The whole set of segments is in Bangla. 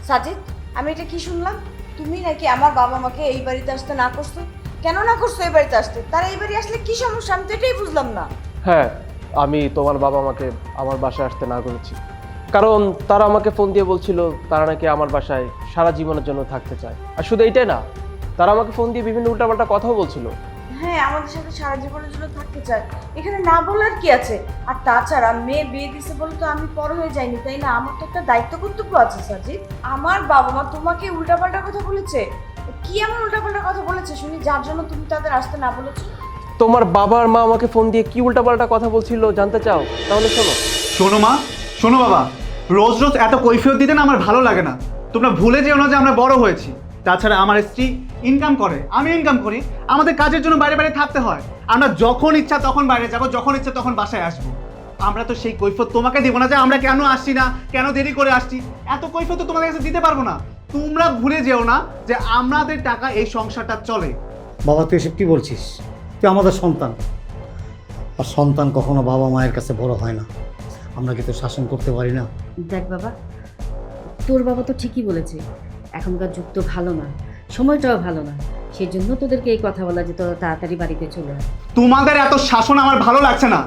সাজিদ, আমি এটা কি শুনলাম? তুমি নাকি আমার বাবা মাকে এই বাড়িতে আসতে না করছো? কেন না করছো এই বাড়িতে আসতে? তারা এই বাড়ি আসলে কি সমস্যা? আমি তো এটাই বুঝলাম না। হ্যাঁ, আমি তোমার বাবা মাকে আমার বাসায় আসতে না করেছি, কারণ তারা আমাকে ফোন দিয়ে বলছিল তারা নাকি আমার বাসায় সারা জীবনের জন্য থাকতে চায়। আর শুধু এইটাই না, তারা আমাকে ফোন দিয়ে বিভিন্ন উল্টাপাল্টা কথাও বলছিল। হ্যাঁ, আমাদের সাথে সারা জীবনের জন্য থাকতে চায়, এখানে না বলার কি আছে? আর তাছাড়া মেয়ে বিয়ে দিছে বলে তো আমি পর হয়ে যাইনি, তাই না? আমার তো একটা দায়িত্ব কর্তব্য আছে সাজিদ। আমার বাবা মা তোমাকে উল্টাপাল্টা কথা বলেছে? কি এমন উল্টাপাল্টা কথা বলেছে শুনি, যার জন্য তুমি তাদের আসতে না বলেছো? তোমার বাবা আর মা আমাকে ফোন দিয়ে কি উল্টাপাল্টা কথা বলছিল জানতে চাও? তাহলে শোনো। শোনো মা, শোনো বাবা, রোজ রোজ এত কৈফিয়ত দিতে না আমার ভালো লাগে না। তোমরা ভুলে যেও না যে আমরা বড় হয়েছি। তাছাড়া আমার স্ত্রী ইনকাম করে, আমি ইনকাম করি, আমাদের কাজের জন্য বাইরে বাইরে থাকতে হয়। আমরা যখন ইচ্ছা তখন বাইরে যাব, যখন ইচ্ছা তখন বাসায় আসবো। আমরা তো সেই কৈফিয়ত তোমাকে দিব না যে আমরা কেন আসছি না, কেন দেরি করে আসছি। এত কৈফিয়ত তো তোমাদের কাছে দিতে পারবো না। তোমরা ভুলে যেও না যে আমাদের টাকা এই সংসারটা চলে। বাবা তুই এসব কি বলছিস? তুই আমাদের সন্তান, আর সন্তান কখনো বাবা মায়ের কাছে বড় হয় না। আমরা কি তো শাসন করতে পারি না? দেখ বাবা, তোর বাবা তো ঠিকই বলেছে, এখনকার যুগ তো ভালো না, সময়টাও ভালো না, সেই জন্য তোদেরকে এই কথা বলা যে তোরা তাড়াতাড়ি বাড়িতে চলে আয়। তোমাদের এত শাসন আমার ভালো লাগছে না।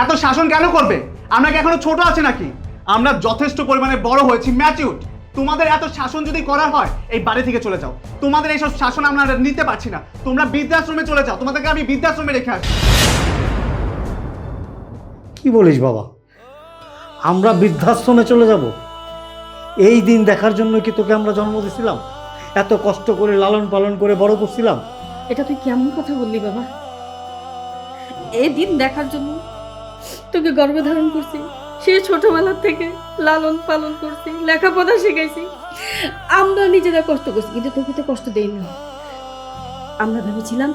এত শাসন কেন করবে? আমরা কি এখনো ছোট আছে নাকি? আমরা যথেষ্ট পরিমাণে বড় হয়েছি, ম্যাচিউরড। তোমাদের এত শাসন যদি করার হয় এই বাড়ি থেকে চলে যাও। তোমাদের এইসব শাসন আমরা আর নিতে পারছি না। তোমরা বৃদ্ধাশ্রমে চলে যাও, তোমাদেরকে আমি বৃদ্ধাশ্রমে রেখে আসি। কি বলিস বাবা? আমরা বৃদ্ধাশ্রমে চলে যাব? এই দিন দেখার জন্য কি তোকে আমরা জন্ম দিয়েছিলাম? এত কষ্ট করে লালন পালন করে বড় করছিলাম? এটা তুই কেমন কথা বললি বাবা? এই দিন দেখার জন্য তোকে গর্ভে ধারণ করছি, সে ছোটবেলার থেকে লালন পালন করছি, লেখাপড়া শিখাইছি, আমরা নিজেরা কষ্ট করছি, কিন্তু তোকে তো কষ্ট দেই না। আমরা ভেবেছিলাম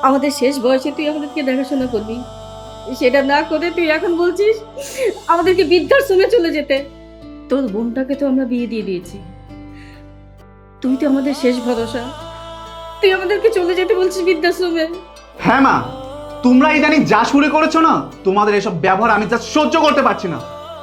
আমাদের শেষ বয়সে তুই আমাদেরকে দেখাশোনা করবি, সেটা না করে তুই এখন বলছিস আমাদেরকে বৃদ্ধাশ্রমে চলে যেতে। তোর বোনটাকে তো আমরা বিয়ে দিয়ে দিয়েছি, তুই তো আমাদের শেষ ভরসা, তুই আমাদেরকে চলে যেতে বলছিস বৃদ্ধাশ্রমে? হ্যাঁ মা, তোমরা ইদানিং যা শুরু করেছো না, তোমাদের এসব ব্যবহার আমি যা সহ্য করতে পারছি না।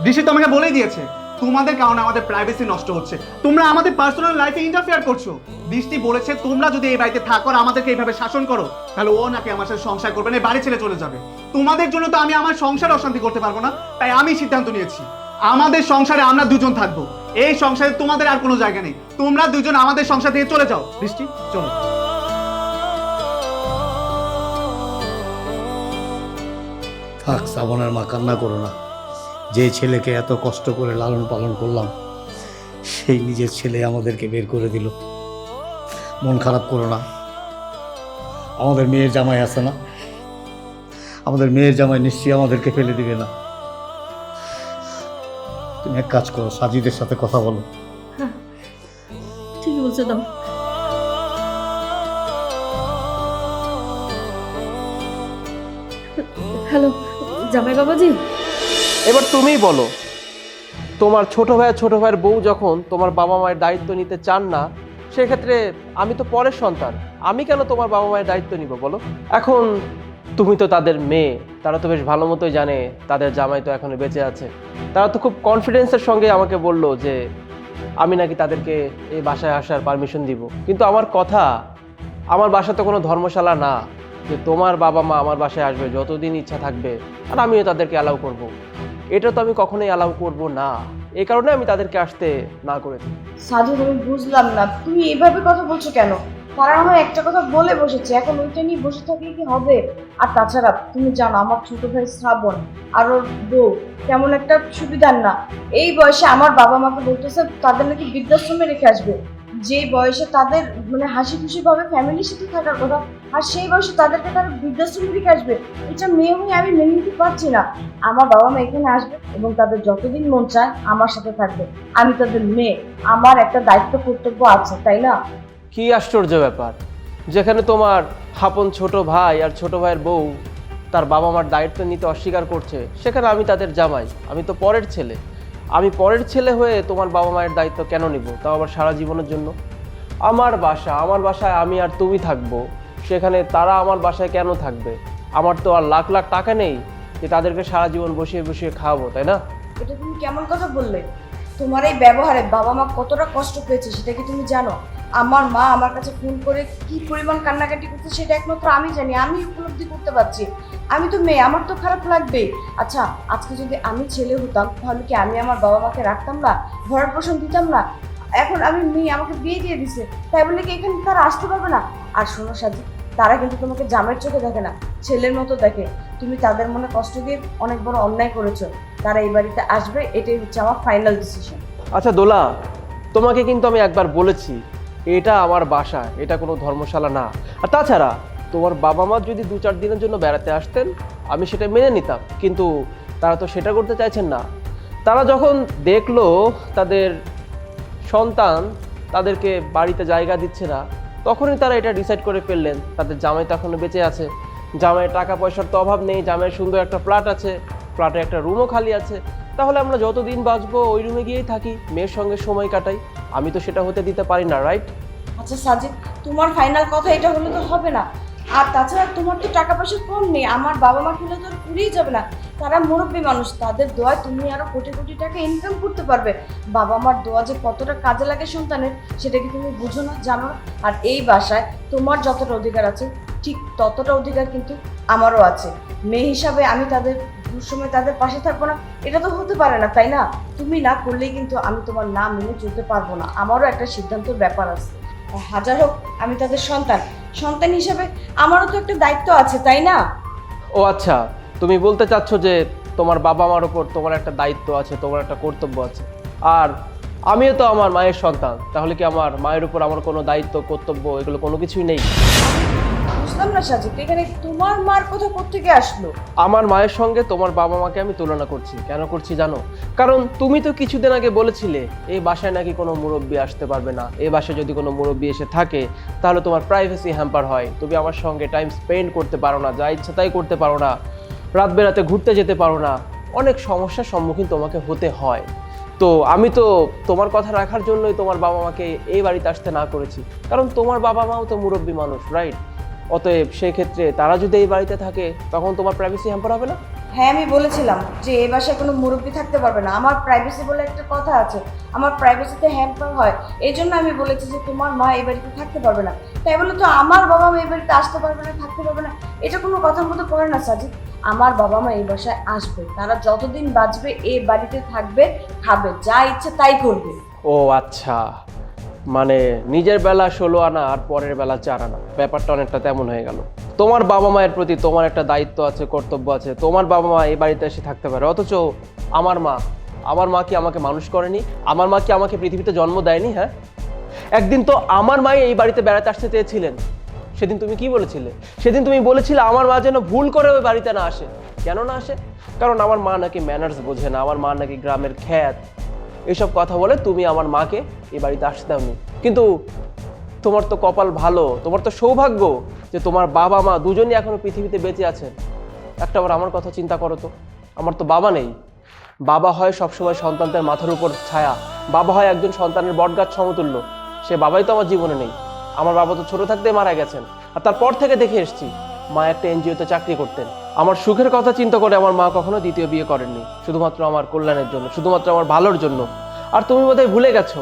ঋষি তো আমাকে বলেই দিয়েছে তোমাদের কারণে আমাদের প্রাইভেসি নষ্ট হচ্ছে, তোমরা আমাদের পার্সোনাল লাইফে ইন্টারফেয়ার করছো। দৃষ্টি বলেছে তোমরা যদি এই বাড়িতে থাকো আর আমাদেরকে এইভাবে শাসন করো, তাহলে ও নাকি আমার সাথে সংসার করবে না, এই বাড়ি ছেড়ে চলে যাবে। তোমাদের জন্য তো আমি আমার সংসার অশান্তি করতে পারবো না, তাই আমি সিদ্ধান্ত নিয়েছি আমাদের সংসারে আমরা দুজন থাকবো। এই সংসারে তোমাদের আর কোনো জায়গা নেই। তোমরা দুজন আমাদের সংসার থেকে চলে যাও। দৃষ্টি চলো। থাক শ্রাবণের মা, কান্না করো না। যে ছেলেকে এত কষ্ট করে লালন পালন করলাম, সেই নিজের ছেলে আমাদেরকে বের করে দিল। মন খারাপ করো না। আমাদের মেয়ের জামাই আছে না? আমাদের মেয়ের জামাই নিশ্চয়ই আমাদেরকে ফেলে দিবে না। তুমি এক কাজ করো, সাজিদের সাথে কথা বলো। ঠিক বলছো দাও। হ্যালো জামাই বাবাজি। এবার তুমিই বলো, তোমার ছোট ভাইয়ের বউ যখন তোমার বাবা মায়ের দায়িত্ব নিতে চান না, সেক্ষেত্রে আমি তো পরের সন্তান, আমি কেন তোমার বাবা মায়ের দায়িত্ব নিব বলো? এখন তুমি তো তাদের মেয়ে, তারা তো বেশ ভালো মতোই জানে তাদের জামাই তো এখনো বেঁচে আছে। তারা তো খুব কনফিডেন্সের সঙ্গে আমাকে বলল যে আমি নাকি তাদেরকে এই বাসায় আসার পারমিশন দিব। কিন্তু আমার কথা, আমার বাসা তো কোনো ধর্মশালা না যে তোমার বাবা মা আমার বাসায় আসবে যতদিন ইচ্ছা থাকবে আর আমিও তাদেরকে অ্যালাউ করব। এটা তো আমি কখনোই অ্যালাউ করব না, এই কারণে আমি তাদেরকে আসতে না করেছি। সাজিদ, আমি বুঝলাম না তুমি এভাবে কথা বলছো কেন? তারা আমার একটা কথা বলে বসেছে, এখন ওইটা নিয়ে বসে থাকলে কি হবে? আর তাছাড়া তুমি জানো আমার ছোট ভাই শ্রাবণ আর ওর বউ তেমন একটা সুবিধার না। এই বয়সে আমার বাবা মাকে বলতেছে তাদের নাকি বৃদ্ধাশ্রমে রেখে আসবে, যে বয়সে তাদের মানে হাসি খুশি ভাবে ফ্যামিলির সাথে থাকার কথা, আর সেই বয়সে তাদেরকে তারা বৃদ্ধাশ্রমে রেখে আসবে। এটা মেয়ে হয়ে আমি মেনে নিতে পারছি না। আমার বাবা মা এখানে আসবে এবং তাদের যতদিন মন চায় আমার সাথে থাকবে। আমি তাদের মেয়ে, আমার একটা দায়িত্ব কর্তব্য আছে, তাই না? কি আশ্চর্য ব্যাপার, যেখানে তোমার আপন ছোট ভাই আর ছোট ভাইয়ের বউ তার বাবা মার দায়িত্ব নিতে অস্বীকার করছে, সেখানে আমি তাদের জামাই, আমি তো পরের ছেলে। আমি পরের ছেলে হয়ে তোমার বাবা মায়ের দায়িত্ব কেন নিব, তাও আবার সারা জীবনের জন্য? আমার বাসায় আমি আর তুমি থাকবো, সেখানে তারা আমার বাসায় কেন থাকবে? আমার তো আর লাখ লাখ টাকা নেই যে তাদেরকে সারা জীবন বসিয়ে বসিয়ে খাওয়াবো, তাই না? এটা তুমি কেমন কথা বললে? তোমার এই ব্যবহারে বাবা মা কতটা কষ্ট পেয়েছে সেটা কি তুমি জানো? আমার মা আমার কাছে ফোন করে কি পরিমাণ কান্নাকাটি করছে সেটা একমাত্র আমি জানি, আমি উপলব্ধি করতে পারছি। আমি তো মেয়ে, আমার তো খারাপ লাগবেই। আচ্ছা, আজকে যদি আমি ছেলে হতাম তাহলে কি আমি আমার বাবা মাকে রাখতাম না, ভরণ পোষণ দিতাম না? এখন আমি মেয়ে, আমাকে বিয়ে দিয়ে দিছে, তাই বলে কি এখানে তারা আসতে পারবে না? আর শোনো সাজি, তারা কিন্তু তোমাকে জামের চোখে দেখে না, ছেলের মতো দেখে। তুমি তাদের মনে কষ্ট দিয়ে অনেক বড় অন্যায় করেছো। তারা এই বাড়িতে আসবে, এটাই হচ্ছে আমার ফাইনাল ডিসিশন। আচ্ছা দোলা, তোমাকে কিন্তু আমি একবার বলেছি এটা আমার বাসা, এটা কোনো ধর্মশালা না। আর তাছাড়া তোমার বাবা মা যদি 2-4 দিনের জন্য বেড়াতে আসতেন আমি সেটা মেনে নিতাম, কিন্তু তারা তো সেটা করতে চাইছেন না। তারা যখন দেখলো তাদের সন্তান তাদেরকে বাড়িতে জায়গা দিচ্ছে না, তখনই তারা এটা ডিসাইড করে ফেললেন তাদের জামাই তো এখনো বেঁচে আছে, জামাইয়ের টাকা পয়সার তো অভাব নেই, জামাইয়ের সুন্দর একটা ফ্ল্যাট আছে, ফ্ল্যাটে একটা রুমও খালি আছে, তাহলে আমরা যতদিন বাঁচবো ওই রুমে গিয়েই থাকি, মেয়ের সঙ্গে সময় কাটাই। আমি তো সেটা হতে দিতে পারি না, রাইট? আচ্ছা সাজিদ, তোমার ফাইনাল কথা এটা হলে তো হবে না। আর তাছাড়া তোমার তো টাকা পয়সা কম নেই, আমার বাবা মা খেলে তো আর পুরিয়ে যাবে না। তারা মুরব্বী মানুষ, তাদের দোয়ায় তুমি আরো কোটি কোটি টাকা ইনকাম করতে পারবে। বাবা মার দোয়া যে কতটা কাজে লাগে সন্তানের, সেটা কি তুমি বুঝো না, জানো না? আর এই বাসায় তোমার যতটা অধিকার আছে ঠিক ততটা অধিকার কিন্তু আমারও আছে। মেয়ে হিসাবে আমি তাদের দুঃসময় তাদের পাশে থাকবো না, এটা তো হতে পারে না, তাই না? তুমি না করলেই কিন্তু আমি তোমার না মেনে চলতে পারবো না, আমারও একটা সিদ্ধান্তের ব্যাপার আছে। হাজার হোক আমি তাদের সন্তান, সন্তান হিসাবে আমারও তো একটা দায়িত্ব আছে, তাই না? ও আচ্ছা, তুমি বলতে চাচ্ছ যে তোমার বাবা মার ওপর তোমার একটা দায়িত্ব আছে, তোমার একটা কর্তব্য আছে, আর আমিও তো আমার মায়ের সন্তান, তাহলে কি আমার মায়ের উপর আমার কোনো দায়িত্ব কর্তব্য এগুলো কোনো কিছুই নেই? বুঝলাম না সাজিদ, এখানে তোমার মার কথা কোত্থেকে আসলো? আমার মায়ের সঙ্গে তোমার বাবা মাকে আমি তুলনা করছি। কেন করছি জানো? কারণ তুমি তো কিছুদিন আগে বলেছিলে এই বাসায় নাকি কোনো মুরব্বি আসতে পারবে না, এই বাসায় যদি কোনো মুরব্বি এসে থাকে তাহলে তোমার প্রাইভেসি হ্যাম্পার হয়, তুমি আমার সঙ্গে টাইম স্পেন্ড করতে পারো না, যা ইচ্ছা তাই করতে পারো না, রাত বেরাতে ঘুরতে যেতে পারো না, অনেক সমস্যার সম্মুখীন তোমাকে হতে হয়। তো আমি তো তোমার কথা রাখার জন্যই তোমার বাবা মাকে এই বাড়িতে আসতে না করেছি, কারণ তোমার বাবা মাও তো মুরব্বী মানুষ, রাইট? অতএব সেই ক্ষেত্রে তারা যদি এই বাড়িতে থাকে তখন তোমার প্রাইভেসি হ্যাম্পার হবে না? হ্যাঁ, আমি বলেছিলাম যে এই বাসায় কোনো মুরব্বি থাকতে পারবে না, আমার প্রাইভেসি বলে একটা কথা আছে, আমার প্রাইভেসিতে হ্যাম্পার হয়। এই জন্য আমি বলেছি যে তোমার মা এই বাড়িতে থাকতে পারবে না, তাই বলে তো আমার বাবা মা এই বাড়িতে আসতে পারবে না, থাকতে পারবে না, এটা কোনো কথার মতো পড়ে না সাজিদ। আমার বাবা মা এই বাসায় আসবে, তারা যতদিন বাঁচবে এই বাড়িতে থাকবে, খাবে, যা ইচ্ছে তাই করবে। ও আচ্ছা, মানে নিজের বেলা 16 আনা আর পরের বেলা 4 আনা, ব্যাপারটা অনেকটা তেমন হয়ে গেল। তোমার বাবা মায়ের প্রতি তোমার একটা দায়িত্ব আছে, কর্তব্য আছে, তোমার বাবা মা এই বাড়িতে এসে থাকতে পারে, অথচ আমার মা কি আমাকে মানুষ করেনি? আমার মা কি আমাকে পৃথিবীতে জন্ম দেয়নি? হ্যাঁ, একদিন তো আমার মা এই বাড়িতে বেড়াতে আসতে চেয়েছিলেন, সেদিন তুমি কি বলেছিলে? সেদিন তুমি বলেছিলে আমার মা যেন ভুল করে ওই বাড়িতে না আসে। কেন না আসে? কারণ আমার মা নাকি ম্যানার্স বোঝে না, আমার মা নাকি গ্রামের খ্যাত, এইসব কথা বলে তুমি আমার মাকে এই বাড়িতে আসতে দাওনি। কিন্তু তোমার তো কপাল ভালো, তোমার তো সৌভাগ্য যে তোমার বাবা মা দুজনই এখনো পৃথিবীতে বেঁচে আছেন। একটাবার আমার কথা চিন্তা করো তো, আমার তো বাবা নেই। বাবা হয় সবসময় সন্তানদের মাথার উপর ছায়া, বাবা হয় একজন সন্তানের বটগাছ সমতুল্য, সে বাবাই তো আমার জীবনে নেই। আমার বাবা তো ছোট থাকতেই মারা গেছেন, আর তারপর থেকে দেখে এসেছি মা একটা এনজিওতে চাকরি করতেন। আমার সুখের কথা চিন্তা করে আমার মা কখনো দ্বিতীয় বিয়ে করেননি, শুধুমাত্র আমার কল্যাণের জন্য, শুধুমাত্র আমার ভালোর জন্য। আর তুমি বোধহয় ভুলে গেছো,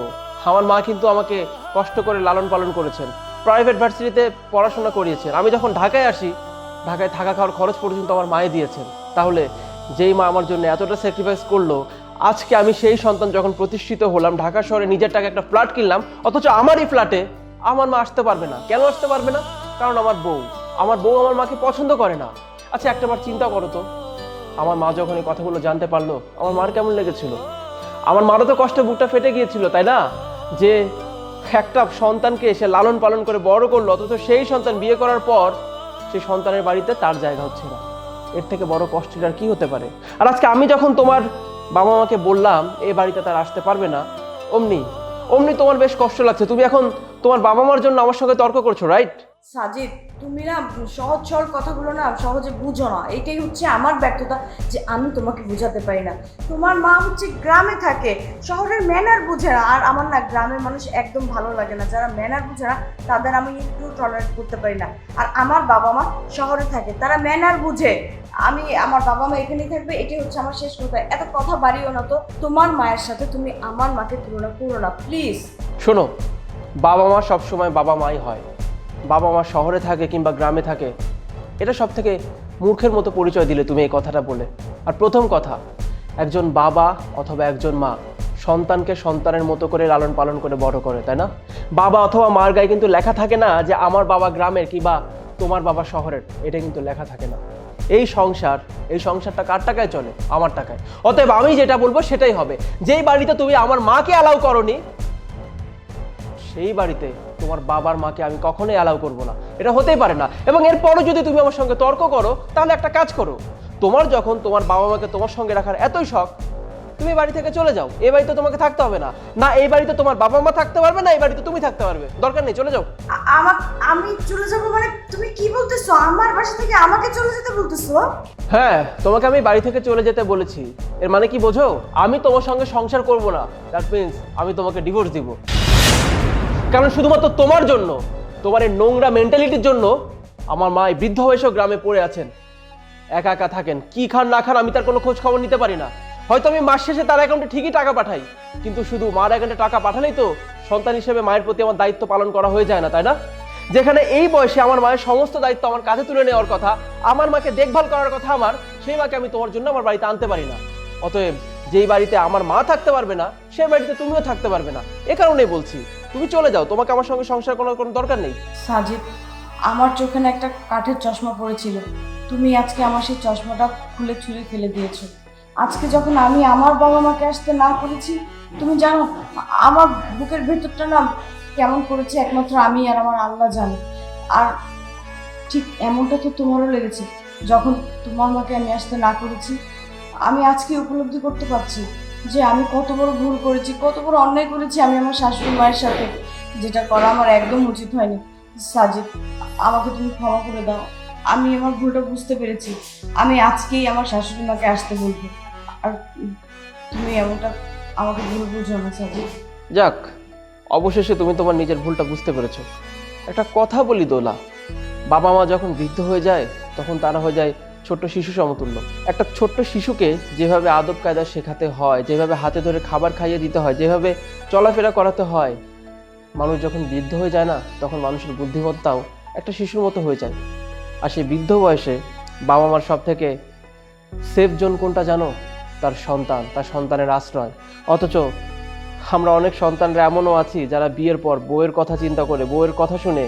আমার মা কিন্তু আমাকে কষ্ট করে লালন পালন করেছেন, প্রাইভেট ভার্সিটিতে পড়াশোনা করিয়েছেন। আমি যখন ঢাকায় আসি, ঢাকায় থাকা খাওয়ার খরচ পর্যন্ত আমার মায়ে দিয়েছেন। তাহলে যেই মা আমার জন্য এতটা স্যাক্রিফাইস করলো, আজকে আমি সেই সন্তান যখন প্রতিষ্ঠিত হলাম, ঢাকা শহরে নিজের টাকা একটা ফ্ল্যাট কিনলাম, অথচ আমারই ফ্ল্যাটে আমার মা আসতে পারবে না। কেন আসতে পারবে না? কারণ আমার বউ আমার মাকে পছন্দ করে না। আচ্ছা একটাবার চিন্তা করো তো, আমার মা যখন এই কথাগুলো জানতে পারলো আমার মার কেমন লেগেছিল? আমার মারও তো কষ্টে বুকটা ফেটে গিয়েছিল, তাই না? যে একটা সন্তানকে সে লালন পালন করে বড় করলো, অথচ সেই সন্তান বিয়ে করার পর সেই সন্তানের বাড়িতে তার জায়গা হচ্ছে না। এর থেকে বড় কষ্টের আর কি হতে পারে? আর আজকে আমি যখন তোমার বাবা মাকে বললাম এই বাড়িতে তার আসতে পারবে না, অমনি তোমার বেশ কষ্ট লাগছে। তুমি এখন তোমার বাবা মার জন্য আমার সঙ্গে তর্ক করছো, রাইট? সাজিদ, তুমি না সহজ সরল কথাগুলো না সহজে বুঝো না, এটাই হচ্ছে আমার ব্যর্থতা যে আমি তোমাকে বোঝাতে পারি না। তোমার মা হচ্ছে গ্রামে থাকে, শহরের ম্যানার বুঝে না। আর আমার না গ্রামের মানুষ একদম ভালো লাগে না, যারা ম্যানার বুঝে না তাদের আমি একটু টলারেট করতে পারি না। আর আমার বাবা মা শহরে থাকে, তারা ম্যানার বুঝে। আমি আমার বাবা মা এখানেই থাকবে, এটাই হচ্ছে আমার শেষ কথা। এত কথা বাড়িও না তো। তোমার মায়ের সাথে তুমি আমার মাকে তুলনা করো না প্লিজ। শোনো, বাবা মা সবসময় বাবা মাই হয়। বাবা মা শহরে থাকে কিংবা গ্রামে থাকে, এটা সব থেকে মূর্খের মতো পরিচয় দিলে তুমি এই কথাটা বলে। আর প্রথম কথা, একজন বাবা অথবা একজন মা সন্তানকে সন্তানের মতো করে লালন পালন করে বড় করে, তাই না? বাবা অথবা মার গায়ে কিন্তু লেখা থাকে না যে আমার বাবা গ্রামের কিংবা তোমার বাবা শহরের, এটা কিন্তু লেখা থাকে না। এই সংসারটা কার টাকায় চলে? আমার টাকায়। অতএব আমি যেটা বলবো সেটাই হবে। যেই বাড়িতে তুমি আমার মাকে অ্যালাউ করনি, সেই বাড়িতে তোমার বাবার মাকে আমি কখনোই অ্যালাউ করবো না। এটা হতেই পারে না। এবং এরপরও যদি তুমি আমার সঙ্গে তর্ক করো, তাহলে একটা কাজ করো, তোমার যখন তোমার বাবা মাকে তোমার সঙ্গে রাখার এতই শখ, তুমি বাড়ি থেকে চলে যাও। এই বাড়িতে তোমাকে থাকতে হবে না। না এই বাড়িতে তোমার বাবা মা থাকতে পারবে, না এই বাড়িতে তুমি থাকতে পারবে। দরকার নেই, চলে যাও। আমি চলে যাব মানে? তুমি কি বলতেছো? আমার বাসা থেকে আমাকে চলে যেতে বলতেছো? হ্যাঁ, তোমাকে আমি বাড়ি থেকে চলে যেতে বলেছি। এর মানে কি বোঝো? আমি তোমার সঙ্গে সংসার করব না। দ্যাট মিন্স আমি তোমাকে ডিভোর্স দিব। কারণ শুধুমাত্র তোমার জন্য, তোমার এই নোংরা মেন্টালিটির জন্য আমার মা এই বৃদ্ধ বয়সেও গ্রামে পড়ে আছেন, একা একা থাকেন। কি খান না খান আমি তার কোনো খোঁজ খবর নিতে পারি না। হয়তো আমি মাস শেষে তার অ্যাকাউন্টে ঠিকই টাকা পাঠাই, কিন্তু শুধু মার অ্যাকাউন্টে টাকা পাঠালেই তো সন্তান হিসেবে মায়ের প্রতি আমার দায়িত্ব পালন করা হয়ে যায় না, তাই না? যেখানে এই বয়সে আমার মায়ের সমস্ত দায়িত্ব আমার কাঁধে তুলে নেওয়ার কথা, আমার মাকে দেখভাল করার কথা আমার, সেই মাকে আমি তোমার জন্য আমার বাড়িতে আনতে পারি না। অতএব যেই বাড়িতে আমার মা থাকতে পারবে না, সেই বাড়িতে তুমিও থাকতে পারবে না। এ কারণেই বলছি তুমি চলে যাও। তোমাকে আমার সঙ্গে সংসার করার কোনো দরকার নেই। সাজিদ, আমার চোখে না একটা কাঠের চশমা পড়েছিল, তুমি আজকে আমার সেই চশমাটা খুলে ছুঁড়ে ফেলে দিয়েছো। আজকে যখন আমি আমার বাবা মাকে আসতে না করেছি, তুমি জানো আমার বুকের ভেতরটা না কেমন করেছে একমাত্র আমি আর আমার আল্লাহ জানে। আর ঠিক এমনটা তো তোমারও লেগেছে যখন তোমার মাকে আমি আসতে না করেছি। আমি আজকে উপলব্ধি করতে পারছি যে আমি কত বড় ভুল করেছি, কত বড় অন্যায় করেছি আমি আমার শাশুড়ি মায়ের সাথে, যেটা করা আমার একদম উচিত হয়নি। সাজিদ, আমাকে তুমি ক্ষমা করে দাও। আমি আমার ভুলটা বুঝতে পেরেছি। আমি আজকেই আমার শাশুড়ি মাকে আসতে বলবো। আর তুমি এমনটা আমাকে ভুল বুঝো না সাজিদ। যাক, অবশেষে তুমি তোমার নিজের ভুলটা বুঝতে পেরেছো। একটা কথা বলি দোলা, বাবা মা যখন বৃদ্ধ হয়ে যায় তখন তারা হয়ে যায় ছোট্ট শিশু সমতুল্য। একটা ছোট্ট শিশুকে যেভাবে আদব কায়দা শেখাতে হয়, যেভাবে হাতে ধরে খাবার খাইয়ে দিতে হয়, যেভাবে চলাফেরা করাতে হয়, মানুষ যখন বৃদ্ধ হয়ে যায় না, তখন মানুষের বুদ্ধিমত্তাও একটা শিশুর মতো হয়ে যায়। আর সেই বৃদ্ধ বয়সে বাবা মার সব থেকে সেফ জোন কোনটা জানো? তার সন্তান, তার সন্তানের আশ্রয়। অথচ আমরা অনেক সন্তানরা এমনও আছি যারা বিয়ের পর বউয়ের কথা চিন্তা করে, বউয়ের কথা শুনে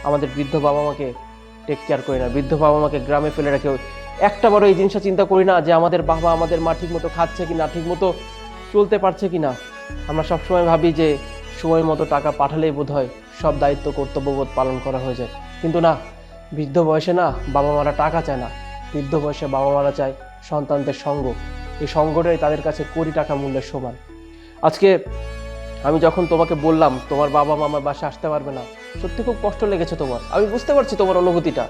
আমাদের বৃদ্ধ বাবা মাকে টেক কেয়ার করি না, বৃদ্ধ বাবা মাকে গ্রামে ফেলে রাখে। একটা বড় এই জিনিসটা চিন্তা করি না যে আমাদের বাবা আমাদের মা ঠিক মতো খাচ্ছে কিনা, ঠিক মতো চলতে পারছে কিনা। আমরা সবসময় ভাবি যে সময় মতো টাকা পাঠালেই বোধ হয় সব দায়িত্ব কর্তব্যবোধ পালন করা হয়ে যায়। কিন্তু না, বৃদ্ধ বয়সে না বাবা মারা টাকা চায় না, বৃদ্ধ বয়সে বাবা মারা চায় সন্তানদের সঙ্গ। এই সঙ্গটাই তাদের কাছে কোটি টাকা মূল্যের সমান। আজকে আমি যখন তোমাকে বললাম তোমার বাবা মা আমার বাসায় আসতে পারবে না, সত্যি খুব কষ্ট লেগেছে তোমার। আমি বুঝতে পারছি তোমার অনুভূতিটা,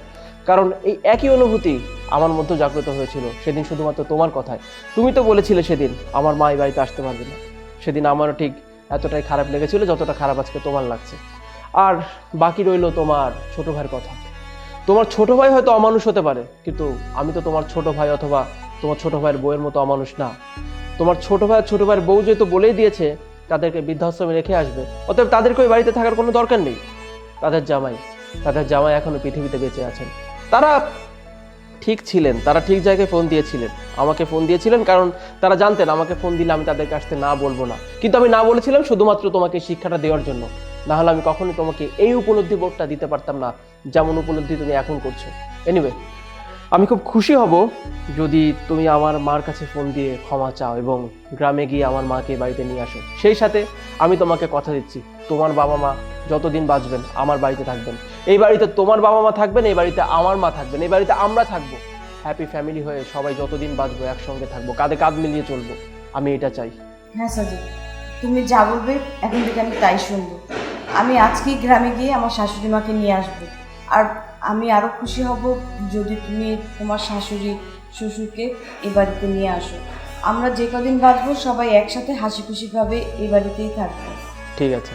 কারণ এই একই অনুভূতি আমার মধ্যে জাগ্রত হয়েছিল সেদিন শুধুমাত্র তোমার কথায়। তুমি তো বলেছিলে সেদিন আমার মা এই বাড়িতে আসতে পারবে না। সেদিন আমারও ঠিক এতটাই খারাপ লেগেছিল যতটা খারাপ আজকে তোমার লাগছে। আর বাকি রইল তোমার ছোট ভাইয়ের কথা। তোমার ছোট ভাই হয়তো অমানুষ হতে পারে, কিন্তু আমি তো তোমার ছোট ভাই অথবা তোমার ছোট ভাইয়ের বউয়ের মতো অমানুষ না। তোমার ছোট ভাইয়ের বউ যেহেতু বলেই দিয়েছে তাদেরকে বৃদ্ধাশ্রমে রেখে আসবে, অতএব তাদেরকে ওই বাড়িতে থাকার কোনো দরকার নেই। তাদের জামাই এখনো পৃথিবীতে বেঁচে আছেন। তারা ঠিক ছিলেন, তারা ঠিক জায়গায় ফোন দিয়েছিলেন, আমাকে ফোন দিয়েছিলেন, কারণ তারা জানতেন আমাকে ফোন দিলে আমি তাদেরকে আসতে না বলবো না। কিন্তু আমি না বলেছিলাম শুধুমাত্র তোমাকে শিক্ষাটা দেওয়ার জন্য, না হলে আমি কখনোই তোমাকে এই উপলব্ধি বোধটা দিতে পারতাম না যেমন উপলব্ধি তুমি এখন করছো। এনিওয়ে, আমি খুব খুশি হব যদি তুমি আমার মার কাছে ফোন দিয়ে ক্ষমা চাও এবং গ্রামে গিয়ে আমার মাকে বাড়িতে নিয়ে আসো। সেই সাথে আমি তোমাকে কথা দিচ্ছি, তোমার বাবা মা যতদিন বাঁচবেন আমার বাড়িতে থাকবেন। এই বাড়িতে তোমার বাবা মা থাকবেন, এই বাড়িতে আমার মা থাকবেন, এই বাড়িতে আমরা থাকবো হ্যাপি ফ্যামিলি হয়ে। সবাই যতদিন বাঁচবো একসঙ্গে থাকবো, কাঁধে কাঁধ মিলিয়ে চলবো। আমি এটা চাই। হ্যাঁ সাজিদ, তুমি যা বলবে এখন থেকে আমি তাই শুনবো। আমি আজকেই গ্রামে গিয়ে আমার শাশুড়ি মাকে নিয়ে আসবো। আর আমি আরও খুশি হব যদি তুমি তোমার শাশুড়ি শ্বশুরকে এ বাড়িতে নিয়ে আসো। আমরা যে কদিন বাঁচবো সবাই একসাথে হাসি খুশিভাবে এই বাড়িতেই থাকবো। ঠিক আছে।